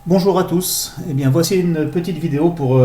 Bonjour à tous, eh bien voici une petite vidéo pour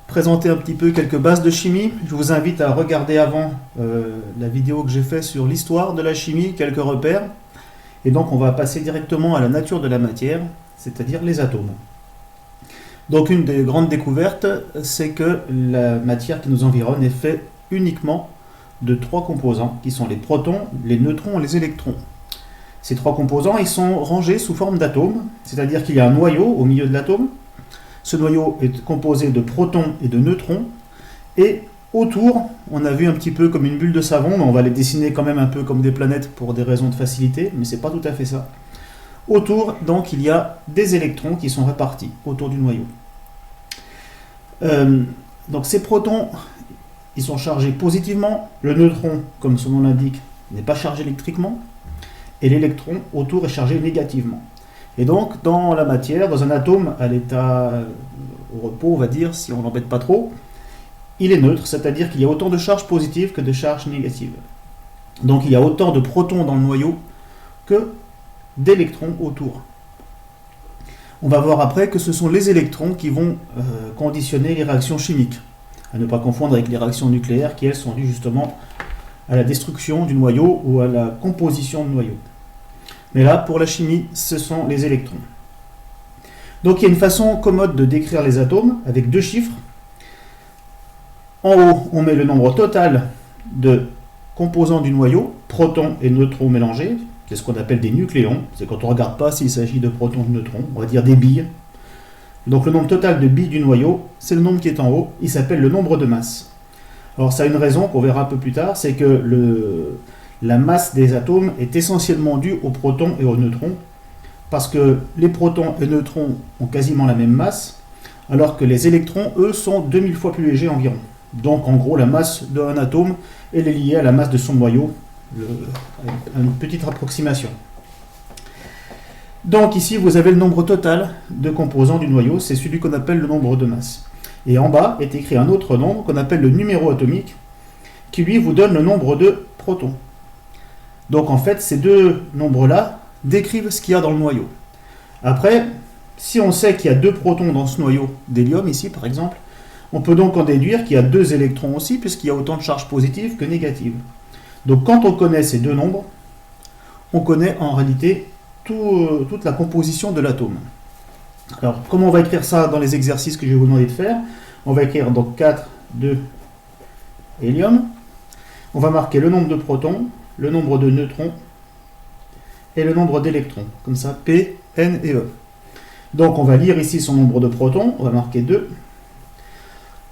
présenter un petit peu quelques bases de chimie. Je vous invite à regarder avant la vidéo que j'ai faite sur l'histoire de la chimie, quelques repères. Et donc on va passer directement à la nature de la matière, c'est-à-dire les atomes. Donc une des grandes découvertes, c'est que la matière qui nous environne est faite uniquement de trois composants, qui sont les protons, les neutrons et les électrons. Ces trois composants, ils sont rangés sous forme d'atomes, c'est-à-dire qu'il y a un noyau au milieu de l'atome. Ce noyau est composé de protons et de neutrons. Et autour, on a vu un petit peu comme une bulle de savon, mais on va les dessiner quand même un peu comme des planètes pour des raisons de facilité, mais c'est pas tout à fait ça. Autour, donc, il y a des électrons qui sont répartis autour du noyau. Donc ces protons, ils sont chargés positivement. Le neutron, comme son nom l'indique, n'est pas chargé électriquement. Et l'électron autour est chargé négativement. Et donc, dans la matière, dans un atome à l'état au repos, on va dire, si on l'embête pas trop, il est neutre, c'est-à-dire qu'il y a autant de charges positives que de charges négatives. Donc, il y a autant de protons dans le noyau que d'électrons autour. On va voir après que ce sont les électrons qui vont conditionner les réactions chimiques, à ne pas confondre avec les réactions nucléaires qui, elles, sont dues justement à la destruction du noyau ou à la composition du noyau. Mais là, pour la chimie, ce sont les électrons. Donc il y a une façon commode de décrire les atomes avec deux chiffres. En haut, on met le nombre total de composants du noyau, protons et neutrons mélangés. C'est ce qu'on appelle des nucléons. C'est quand on ne regarde pas s'il s'agit de protons ou de neutrons. On va dire des billes. Donc le nombre total de billes du noyau, c'est le nombre qui est en haut. Il s'appelle le nombre de masse. Alors ça a une raison qu'on verra un peu plus tard, c'est que la masse des atomes est essentiellement due aux protons et aux neutrons, parce que les protons et neutrons ont quasiment la même masse, alors que les électrons, eux, sont 2000 fois plus légers environ. Donc en gros, la masse d'un atome, elle est liée à la masse de son noyau, une petite approximation. Donc ici, vous avez le nombre total de composants du noyau, c'est celui qu'on appelle le nombre de masse. Et en bas est écrit un autre nombre qu'on appelle le numéro atomique, qui lui vous donne le nombre de protons. Donc en fait, ces deux nombres-là décrivent ce qu'il y a dans le noyau. Après, si on sait qu'il y a deux protons dans ce noyau d'hélium, ici par exemple, on peut donc en déduire qu'il y a deux électrons aussi, puisqu'il y a autant de charges positives que négatives. Donc quand on connaît ces deux nombres, on connaît en réalité toute la composition de l'atome. Alors, comment on va écrire ça dans les exercices que je vais vous demander de faire? On va écrire donc 4, 2, hélium. On va marquer le nombre de protons, le nombre de neutrons et le nombre d'électrons. Comme ça, P, N et E. Donc, on va lire ici son nombre de protons. On va marquer 2.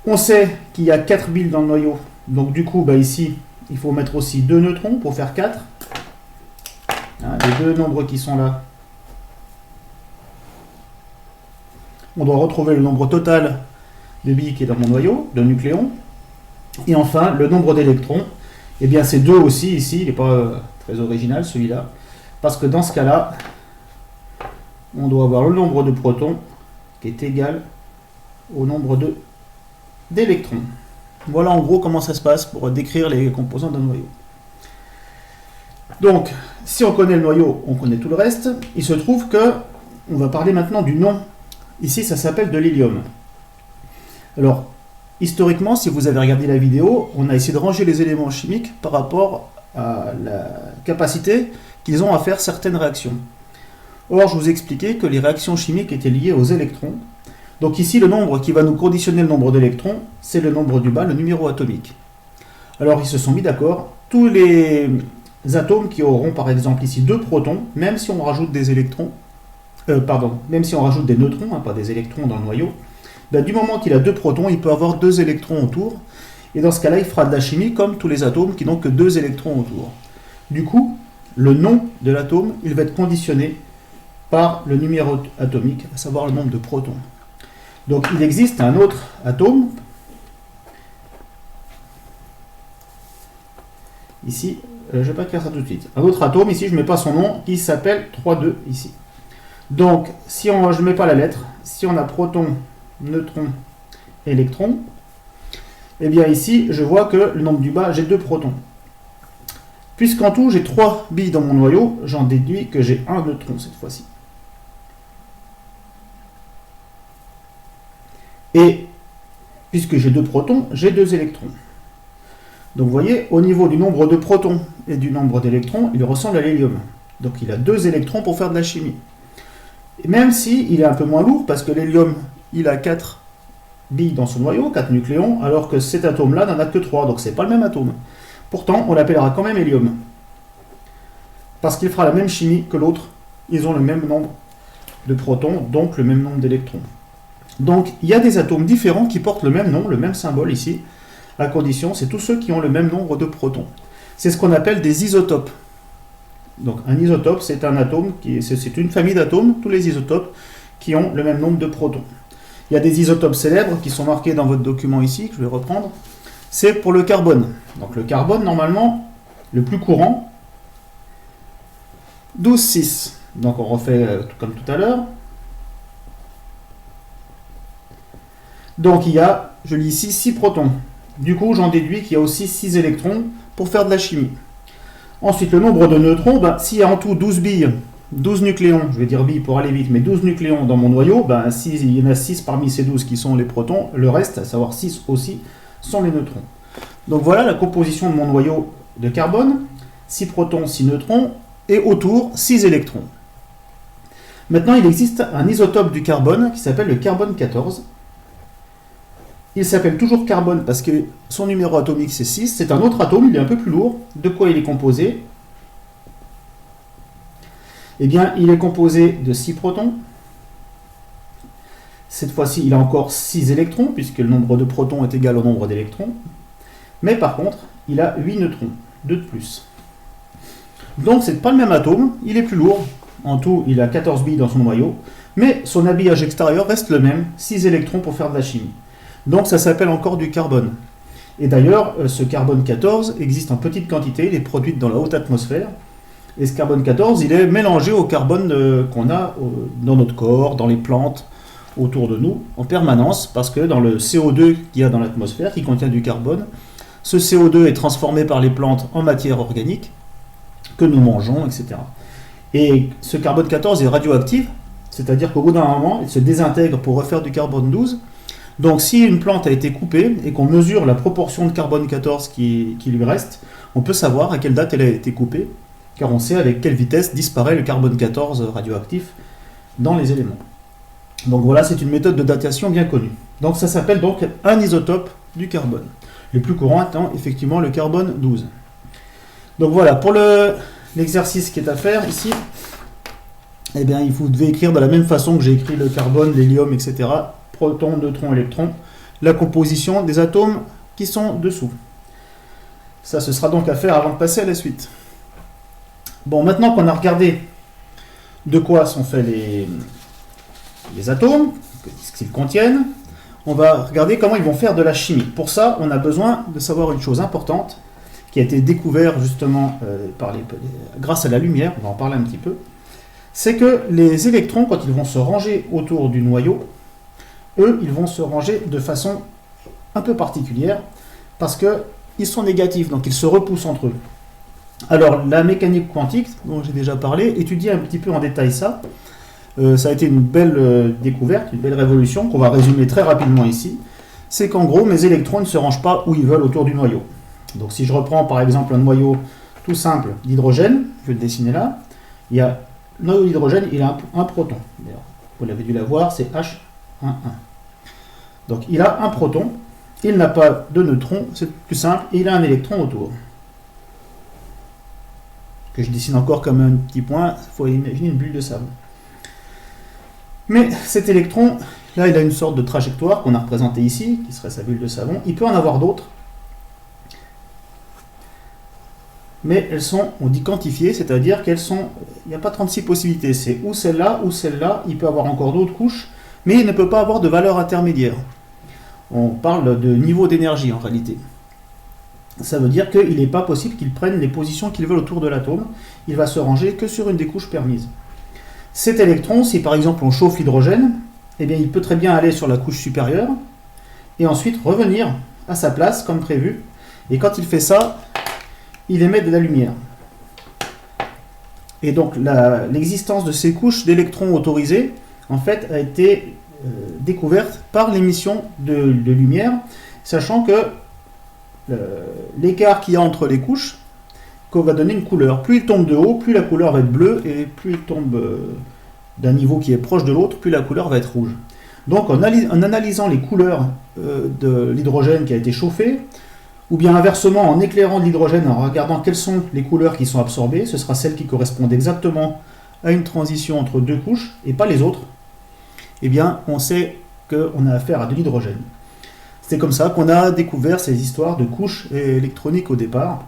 On sait qu'il y a 4 billes dans le noyau. Donc, du coup, ici, il faut mettre aussi 2 neutrons pour faire 4. Les deux nombres qui sont là. On doit retrouver le nombre total de billes qui est dans mon noyau, de nucléons. Et enfin, le nombre d'électrons. Eh bien, c'est 2 aussi, ici. Il n'est pas très original, celui-là. Parce que dans ce cas-là, on doit avoir le nombre de protons qui est égal au nombre d'électrons. Voilà en gros comment ça se passe pour décrire les composants d'un noyau. Donc, si on connaît le noyau, on connaît tout le reste. Il se trouve que on va parler maintenant du nom. Ici, ça s'appelle de l'hélium. Alors, historiquement, si vous avez regardé la vidéo, on a essayé de ranger les éléments chimiques par rapport à la capacité qu'ils ont à faire certaines réactions. Or, je vous ai expliqué que les réactions chimiques étaient liées aux électrons. Donc ici, le nombre qui va nous conditionner le nombre d'électrons, c'est le nombre du bas, le numéro atomique. Alors, ils se sont mis d'accord. Tous les atomes qui auront, par exemple, ici 2 protons, même si on rajoute des électrons, même si on rajoute des neutrons, pas des électrons dans le noyau, du moment qu'il a 2 protons, il peut avoir 2 électrons autour. Et dans ce cas-là, il fera de la chimie comme tous les atomes qui n'ont que 2 électrons autour. Du coup, le nom de l'atome, il va être conditionné par le numéro atomique, à savoir le nombre de protons. Donc il existe un autre atome, ici, je ne vais pas écrire ça tout de suite, un autre atome, ici je ne mets pas son nom, qui s'appelle 3,2 ici. Donc, si je ne mets pas la lettre, si on a proton, neutron, électron, eh bien ici, je vois que le nombre du bas, j'ai 2 protons. Puisqu'en tout, j'ai 3 billes dans mon noyau, j'en déduis que j'ai un neutron cette fois-ci. Et puisque j'ai 2 protons, j'ai 2 électrons. Donc vous voyez, au niveau du nombre de protons et du nombre d'électrons, il ressemble à l'hélium. Donc il a 2 électrons pour faire de la chimie. Et même si il est un peu moins lourd, parce que l'hélium, il a 4 billes dans son noyau, 4 nucléons, alors que cet atome-là n'en a que 3, donc c'est pas le même atome. Pourtant, on l'appellera quand même hélium. Parce qu'il fera la même chimie que l'autre. Ils ont le même nombre de protons, donc le même nombre d'électrons. Donc il y a des atomes différents qui portent le même nom, le même symbole ici, à condition, c'est tous ceux qui ont le même nombre de protons. C'est ce qu'on appelle des isotopes. Donc un isotope, c'est un atome, c'est une famille d'atomes, tous les isotopes, qui ont le même nombre de protons. Il y a des isotopes célèbres qui sont marqués dans votre document ici, que je vais reprendre. C'est pour le carbone. Donc le carbone, normalement, le plus courant, 12,6. Donc on refait comme tout à l'heure. Donc il y a, je lis ici, 6 protons. Du coup, j'en déduis qu'il y a aussi 6 électrons pour faire de la chimie. Ensuite, le nombre de neutrons, s'il y a en tout 12 billes, 12 nucléons, je vais dire billes pour aller vite, mais 12 nucléons dans mon noyau, s'il y en a 6 parmi ces 12 qui sont les protons, le reste, à savoir 6 aussi, sont les neutrons. Donc voilà la composition de mon noyau de carbone, 6 protons, 6 neutrons, et autour, 6 électrons. Maintenant, il existe un isotope du carbone qui s'appelle le carbone 14. Il s'appelle toujours carbone parce que son numéro atomique c'est 6. C'est un autre atome, il est un peu plus lourd. De quoi il est composé? Eh bien, il est composé de 6 protons. Cette fois-ci, il a encore 6 électrons, puisque le nombre de protons est égal au nombre d'électrons. Mais par contre, il a 8 neutrons, 2 de plus. Donc, ce n'est pas le même atome, il est plus lourd. En tout, il a 14 billes dans son noyau. Mais son habillage extérieur reste le même, 6 électrons pour faire de la chimie. Donc ça s'appelle encore du carbone. Et d'ailleurs, ce carbone 14 existe en petite quantité, il est produit dans la haute atmosphère. Et ce carbone 14, il est mélangé au carbone qu'on a dans notre corps, dans les plantes, autour de nous, en permanence, parce que dans le CO2 qu'il y a dans l'atmosphère, qui contient du carbone, ce CO2 est transformé par les plantes en matière organique, que nous mangeons, etc. Et ce carbone 14 est radioactif, c'est-à-dire qu'au bout d'un moment, il se désintègre pour refaire du carbone 12. Donc si une plante a été coupée et qu'on mesure la proportion de carbone 14 qui lui reste, on peut savoir à quelle date elle a été coupée, car on sait avec quelle vitesse disparaît le carbone 14 radioactif dans les éléments. Donc voilà, c'est une méthode de datation bien connue. Donc ça s'appelle donc un isotope du carbone. Le plus courant étant effectivement le carbone 12. Donc voilà, pour l'exercice qui est à faire ici, eh bien, vous devez écrire de la même façon que j'ai écrit le carbone, l'hélium, etc. Protons, neutrons, électrons, la composition des atomes qui sont dessous. Ça, ce sera donc à faire avant de passer à la suite. Bon, maintenant qu'on a regardé de quoi sont faits les atomes, ce qu'ils contiennent, on va regarder comment ils vont faire de la chimie. Pour ça, on a besoin de savoir une chose importante qui a été découverte justement grâce à la lumière, on va en parler un petit peu, c'est que les électrons, quand ils vont se ranger autour du noyau, eux, ils vont se ranger de façon un peu particulière parce qu'ils sont négatifs, donc ils se repoussent entre eux. Alors, la mécanique quantique, dont j'ai déjà parlé, étudie un petit peu en détail ça. Ça a été une belle découverte, une belle révolution qu'on va résumer très rapidement ici. C'est qu'en gros, mes électrons ne se rangent pas où ils veulent autour du noyau. Donc, si je reprends par exemple un noyau tout simple d'hydrogène, je vais le dessiner là, il y a le noyau d'hydrogène, il a un proton. D'ailleurs, vous l'avez dû l'avoir, c'est H. Donc il a un proton, il n'a pas de neutrons, c'est plus simple, et il a un électron autour. Que je dessine encore comme un petit point, il faut imaginer une bulle de sable. Mais cet électron, là il a une sorte de trajectoire qu'on a représentée ici, qui serait sa bulle de savon. Il peut en avoir d'autres, mais elles sont, on dit quantifiées, c'est-à-dire qu'elles sont, il n'y a pas 36 possibilités, c'est ou celle-là, il peut avoir encore d'autres couches, mais il ne peut pas avoir de valeur intermédiaire. On parle de niveau d'énergie en réalité. Ça veut dire qu'il n'est pas possible qu'il prenne les positions qu'il veut autour de l'atome. Il va se ranger que sur une des couches permises. Cet électron, si par exemple on chauffe l'hydrogène, eh bien il peut très bien aller sur la couche supérieure et ensuite revenir à sa place comme prévu. Et quand il fait ça, il émet de la lumière. Et donc l'existence de ces couches d'électrons autorisés, en fait, a été découverte par l'émission de lumière, sachant que l'écart qu'il y a entre les couches va donner une couleur. Plus il tombe de haut, plus la couleur va être bleue, et plus il tombe d'un niveau qui est proche de l'autre, plus la couleur va être rouge. Donc en analysant les couleurs de l'hydrogène qui a été chauffé, ou bien inversement en éclairant de l'hydrogène, en regardant quelles sont les couleurs qui sont absorbées, ce sera celles qui correspondent exactement à une transition entre deux couches, et pas les autres, eh bien on sait qu'on a affaire à de l'hydrogène. C'est comme ça qu'on a découvert ces histoires de couches électroniques au départ.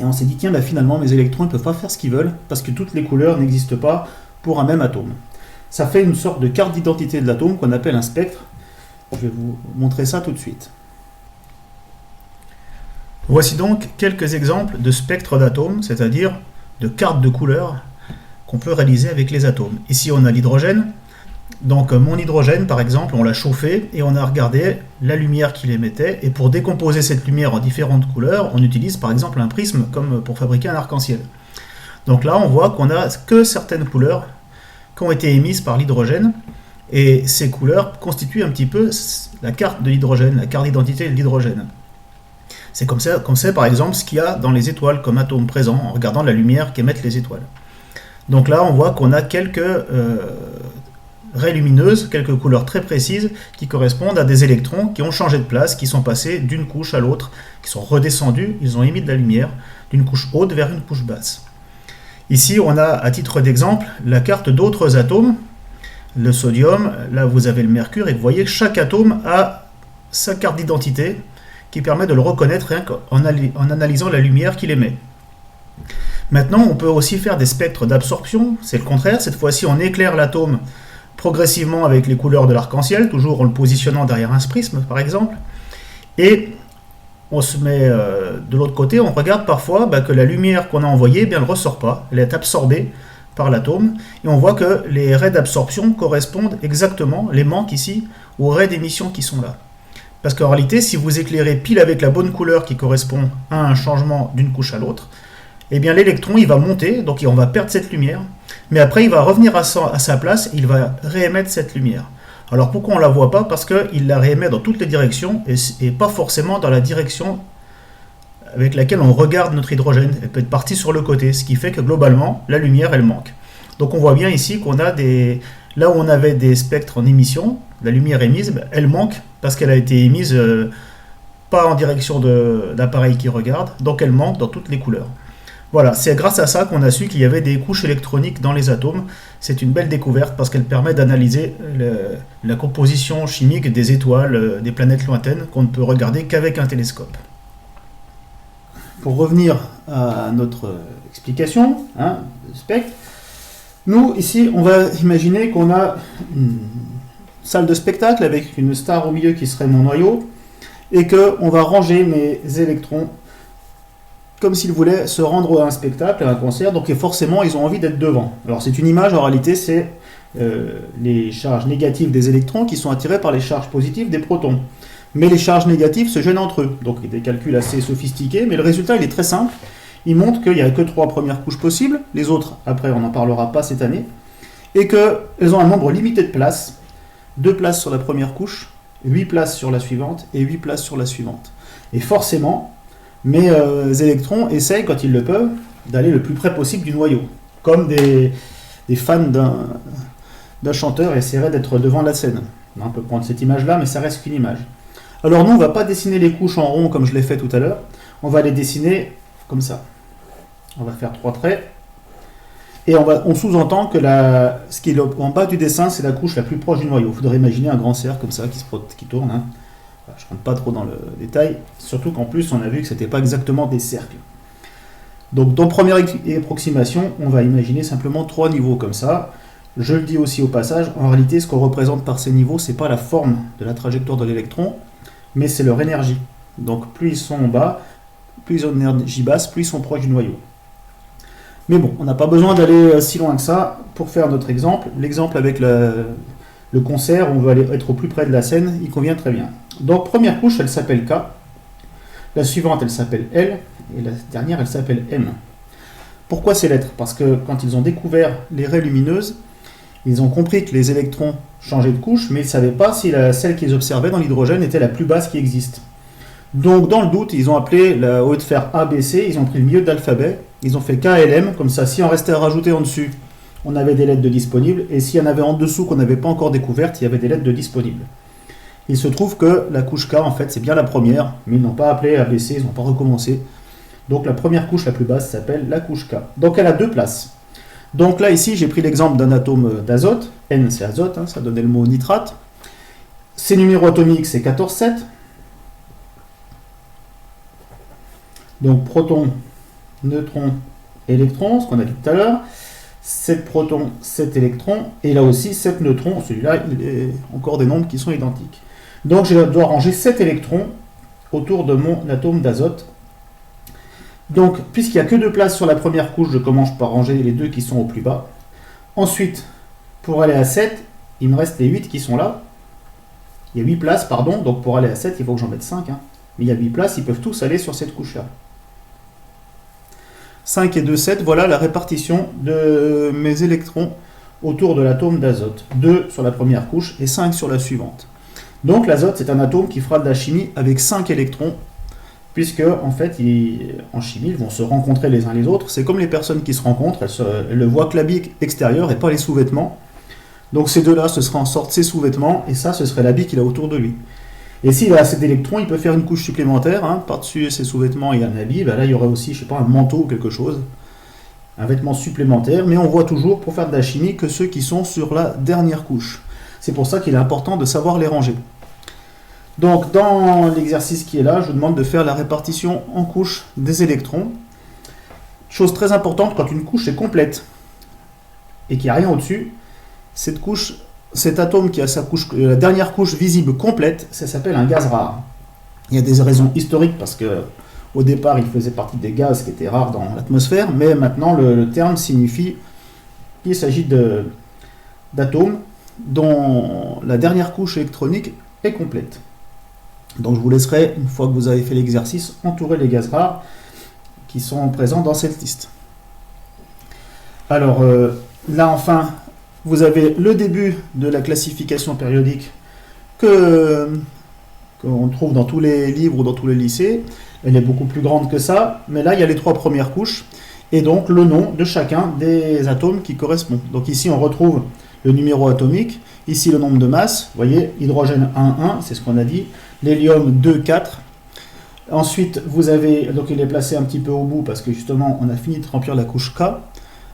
Et on s'est dit, tiens, finalement, mes électrons ne peuvent pas faire ce qu'ils veulent, parce que toutes les couleurs n'existent pas pour un même atome. Ça fait une sorte de carte d'identité de l'atome qu'on appelle un spectre. Je vais vous montrer ça tout de suite. Voici donc quelques exemples de spectres d'atomes, c'est-à-dire de cartes de couleurs qu'on peut réaliser avec les atomes. Ici, on a l'hydrogène. Donc mon hydrogène, par exemple, on l'a chauffé et on a regardé la lumière qu'il émettait. Et pour décomposer cette lumière en différentes couleurs, on utilise par exemple un prisme comme pour fabriquer un arc-en-ciel. Donc là, on voit qu'on n'a que certaines couleurs qui ont été émises par l'hydrogène. Et ces couleurs constituent un petit peu la carte de l'hydrogène, la carte d'identité de l'hydrogène. C'est comme ça qu'on sait par exemple ce qu'il y a dans les étoiles comme atomes présents en regardant la lumière qu'émettent les étoiles. Donc là, on voit qu'on a quelques raies lumineuses, quelques couleurs très précises qui correspondent à des électrons qui ont changé de place, qui sont passés d'une couche à l'autre, qui sont redescendus, ils ont émis de la lumière d'une couche haute vers une couche basse. Ici, on a, à titre d'exemple, la carte d'autres atomes, le sodium, là vous avez le mercure, et vous voyez que chaque atome a sa carte d'identité qui permet de le reconnaître rien qu'en analysant la lumière qu'il émet. Maintenant, on peut aussi faire des spectres d'absorption, c'est le contraire, cette fois-ci on éclaire l'atome progressivement avec les couleurs de l'arc-en-ciel, toujours en le positionnant derrière un prisme par exemple, et on se met de l'autre côté, on regarde parfois que la lumière qu'on a envoyée, elle ne ressort pas, elle est absorbée par l'atome, et on voit que les raies d'absorption correspondent exactement, les manques ici, aux raies d'émission qui sont là. Parce qu'en réalité, si vous éclairez pile avec la bonne couleur qui correspond à un changement d'une couche à l'autre, eh bien l'électron il va monter, donc on va perdre cette lumière, mais après il va revenir à sa place et il va réémettre cette lumière. Alors pourquoi on ne la voit pas? Parce qu'il la réémet dans toutes les directions et pas forcément dans la direction avec laquelle on regarde notre hydrogène. Elle peut être partie sur le côté, ce qui fait que globalement la lumière elle manque. Donc on voit bien ici qu'on a là où on avait des spectres en émission, la lumière émise, elle manque parce qu'elle a été émise pas en direction d'appareil qui regarde, donc elle manque dans toutes les couleurs. Voilà, c'est grâce à ça qu'on a su qu'il y avait des couches électroniques dans les atomes. C'est une belle découverte parce qu'elle permet d'analyser la composition chimique des étoiles, des planètes lointaines qu'on ne peut regarder qu'avec un télescope. Pour revenir à notre explication, spectre, nous ici on va imaginer qu'on a une salle de spectacle avec une star au milieu qui serait mon noyau et qu'on va ranger mes électrons comme s'ils voulaient se rendre à un spectacle, à un concert, donc forcément ils ont envie d'être devant. Alors c'est une image, en réalité c'est les charges négatives des électrons qui sont attirées par les charges positives des protons. Mais les charges négatives se gênent entre eux, donc il y a des calculs assez sophistiqués, mais le résultat il est très simple. Il montre qu'il n'y a que 3 premières couches possibles, les autres, après on n'en parlera pas cette année, et qu'elles ont un nombre limité de places, 2 places sur la première couche, 8 places sur la suivante, et 8 places sur la suivante. Et forcément, mes électrons essayent, quand ils le peuvent, d'aller le plus près possible du noyau. Comme des fans d'un chanteur essaieraient d'être devant la scène. On peut prendre cette image-là, mais ça reste qu'une image. Alors nous, on ne va pas dessiner les couches en rond comme je l'ai fait tout à l'heure. On va les dessiner comme ça. On va faire 3 traits. Et on sous-entend que ce qui est en bas du dessin, c'est la couche la plus proche du noyau. Il faudrait imaginer un grand cercle comme ça qui tourne. Je ne rentre pas trop dans le détail, surtout qu'en plus on a vu que ce n'était pas exactement des cercles. Donc dans première approximation, on va imaginer simplement 3 niveaux comme ça. Je le dis aussi au passage, en réalité ce qu'on représente par ces niveaux, ce n'est pas la forme de la trajectoire de l'électron, mais c'est leur énergie. Donc plus ils sont en bas, plus ils ont une énergie basse, plus ils sont proches du noyau. Mais bon, on n'a pas besoin d'aller si loin que ça pour faire notre exemple. L'exemple avec le concert, on veut aller être au plus près de la scène, il convient très bien. Donc première couche, elle s'appelle K, la suivante elle s'appelle L, et la dernière elle s'appelle M. Pourquoi ces lettres? Parce que quand ils ont découvert les raies lumineuses, Ils ont compris que les électrons changeaient de couche, mais ils ne savaient pas si celle qu'ils observaient dans l'hydrogène était la plus basse qui existe. Donc dans le doute, ils ont appelé, au lieu de faire A, B, C, ils ont pris le milieu de l'alphabet, ils ont fait K, L, M, comme ça si on restait à rajouter en dessus, on avait des lettres de disponibles, et s'il y en avait en dessous qu'on n'avait pas encore découvertes, il y avait des lettres de disponibles. Il se trouve que la couche K, en fait, c'est bien la première, mais ils n'ont pas appelé ABC, ils n'ont pas recommencé. Donc la première couche la plus basse s'appelle la couche K. Donc elle a deux places. Donc là, ici, j'ai pris l'exemple d'un atome d'azote. N, c'est azote, hein, ça donnait le mot nitrate. Ses numéros atomiques, c'est 14, 7. Donc proton, neutron, électron, ce qu'on a dit tout à l'heure. 7 protons, 7 électrons. Et là aussi, 7 neutrons. Celui-là, il est encore des nombres qui sont identiques. Donc je dois ranger 7 électrons autour de mon atome d'azote. Donc, puisqu'il n'y a que 2 places sur la première couche, je commence par ranger les 2 qui sont au plus bas. Ensuite, pour aller à 7, il me reste les 8 qui sont là. Il y a 8 places, pardon, donc pour aller à 7, il faut que j'en mette 5. Hein. Mais il y a 8 places, ils peuvent tous aller sur cette couche-là. 5 et 2, 7, voilà la répartition de mes électrons autour de l'atome d'azote. 2 sur la première couche et 5 sur la suivante. Donc l'azote, c'est un atome qui fera de la chimie avec 5 électrons, puisque en fait, en chimie, ils vont se rencontrer les uns les autres. C'est comme les personnes qui se rencontrent, elles ne voient que l'habit extérieur et pas les sous-vêtements. Donc ces deux-là, ce sera en sorte ses sous-vêtements, et ça, ce serait l'habit qu'il a autour de lui. Et s'il a assez d'électrons, il peut faire une couche supplémentaire, hein, par-dessus ses sous-vêtements et un habit, ben là il y aurait aussi, je sais pas, un manteau ou quelque chose, un vêtement supplémentaire, mais on voit toujours, pour faire de la chimie, que ceux qui sont sur la dernière couche. C'est pour ça qu'il est important de savoir les ranger. Donc dans l'exercice qui est là, je vous demande de faire la répartition en couches des électrons. Chose très importante, quand une couche est complète et qu'il n'y a rien au-dessus, cet atome qui a la dernière couche visible complète, ça s'appelle un gaz rare. Il y a des raisons historiques parce que au départ il faisait partie des gaz qui étaient rares dans l'atmosphère, mais maintenant le terme signifie qu'il s'agit d'atomes dont la dernière couche électronique est complète. Donc je vous laisserai, une fois que vous avez fait l'exercice, entourer les gaz rares qui sont présents dans cette liste. Alors là enfin, vous avez le début de la classification périodique qu'on trouve dans tous les livres ou dans tous les lycées. Elle est beaucoup plus grande que ça, mais là il y a les 3 premières couches et donc le nom de chacun des atomes qui correspond. Donc ici on retrouve le numéro atomique, ici le nombre de masses, vous voyez, hydrogène 1, 1, c'est ce qu'on a dit, l'hélium 2, 4. Ensuite vous avez, donc il est placé un petit peu au bout parce que justement on a fini de remplir la couche K.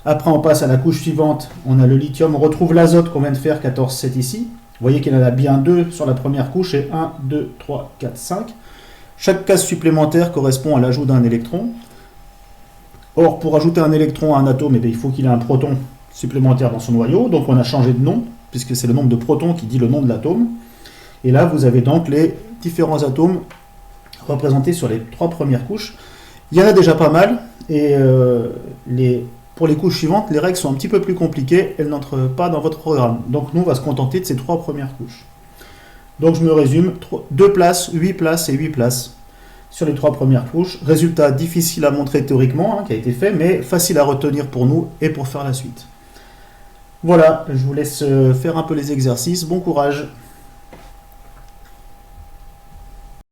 Après, on passe à la couche suivante, on a le lithium, on retrouve l'azote qu'on vient de faire, 14, 7 ici. Vous voyez qu'il y en a bien 2 sur la première couche, et 1, 2, 3, 4, 5. Chaque case supplémentaire correspond à l'ajout d'un électron. Or, pour ajouter un électron à un atome, il faut qu'il ait un proton supplémentaire dans son noyau. Donc, on a changé de nom, puisque c'est le nombre de protons qui dit le nom de l'atome. Et là, vous avez donc les différents atomes représentés sur les 3 premières couches. Il y en a déjà pas mal, et pour les couches suivantes, les règles sont un petit peu plus compliquées, elles n'entrent pas dans votre programme. Donc nous, on va se contenter de ces 3 premières couches. Donc je me résume, 2 places, 8 places et 8 places sur les 3 premières couches. Résultat difficile à montrer théoriquement, qui a été fait, mais facile à retenir pour nous et pour faire la suite. Voilà, je vous laisse faire un peu les exercices. Bon courage!